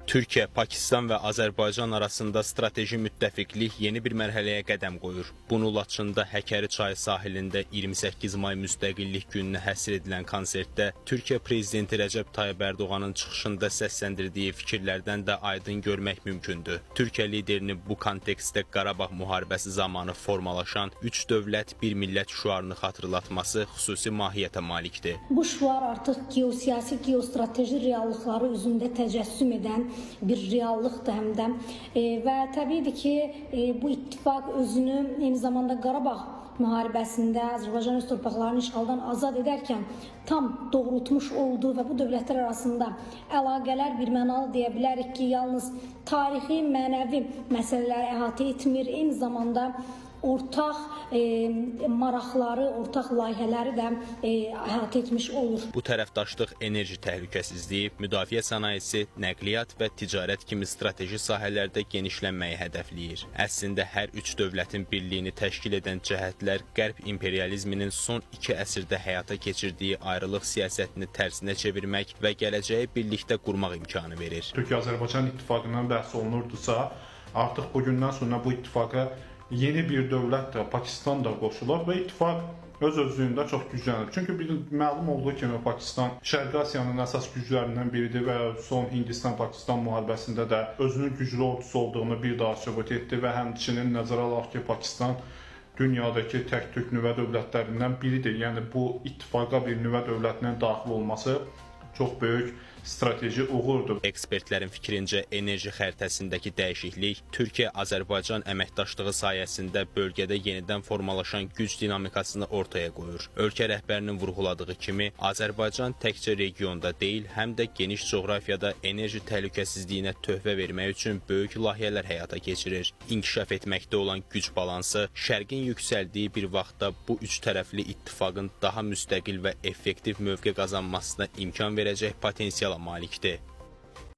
Türkiyə, Pakistan və Azərbaycan arasında strateji müttəfiqlik yeni bir mərhələyə qədəm qoyur. Bunu Laçında Həkəri çayı sahilində 28 may Müstəqillik gününə həsr edilən konsertdə Türkiyə Prezidenti Rəcəb Tayyib Ərdoğanın çıxışında səsləndirdiyi fikirlərdən də aydın görmək mümkündür. Türkiyə liderinin bu kontekstdə Qarabağ müharibəsi zamanı formalaşan üç dövlət, bir millət şüarını xatırlatması xüsusi mahiyyətə malikdir. Bu şüar artıq geosiyasi, geostrateji reallıqları üzündə təcəssüm edən bir reallıqdır həm də və təbiidir ki, bu ittifaq özünü eyni zamanda Qarabağ müharibəsində Azərbaycan öz torpaqlarını işğaldan azad edərkən tam doğrultmuş oldu və bu dövlətlər arasında əlaqələr bir mənalı deyə bilərik ki, yalnız tarixi, mənəvi məsələləri əhatə etmir, eyni zamanda ortaq maraqları, ortaq layihələri də əhatə etmiş olur. Bu tərəfdaşlıq enerji təhlükəsizliyi, müdafiə sənayesi, nəqliyyat və ticarət kimi strateji sahələrdə genişlənməyi hədəfləyir. Əslində hər üç dövlətin birliyini təşkil edən cəhətlər Qərb imperializminin son 2 əsrdə həyata keçirdiyi ayrılıq siyasətini tərsinə çevirmək və gələcəyi birlikdə qurmaq imkanı verir. Türkiyə-Azərbaycan ittifaqından bəhs olunurdusa, artıq bugündən sonra bu ittifaqa yeni bir dövlət də, Pakistan da qoşulur və ittifaq öz-özlüyündə çox güclənir. Çünki məlum olduğu kimi Pakistan Şərqi Asiyanın əsas güclərindən biridir və son Hindistan-Pakistan müharibəsində də özünün güclü ordusu olduğunu bir daha sübut etdi və həmçinin nəzərə alaq ki, Pakistan dünyadakı tək türk nüvə dövlətlərindən biridir. Yəni bu ittifaqa bir nüvə dövlətinin daxil olması çox böyük strateji uğurdur. Ekspertlərin fikrincə enerji xəritəsindəki dəyişiklik Türkiyə-Azərbaycan əməkdaşlığı sayəsində bölgədə yenidən formalaşan güc dinamikasını ortaya qoyur. Ölkə rəhbərinin vurğuladığı kimi, Azərbaycan təkcə regionda deyil, həm də geniş coğrafiyada enerji təhlükəsizliyinə töhfə vermək üçün böyük layihələr həyata keçirir. İnkişaf etməkdə olan güc balansı, Şərqin yüksəldiyi bir vaxtda bu üç tərəfli ittifaqın daha müstəqil və effektiv mövqe qazanmasına imkan verəcək potensiala malikdir.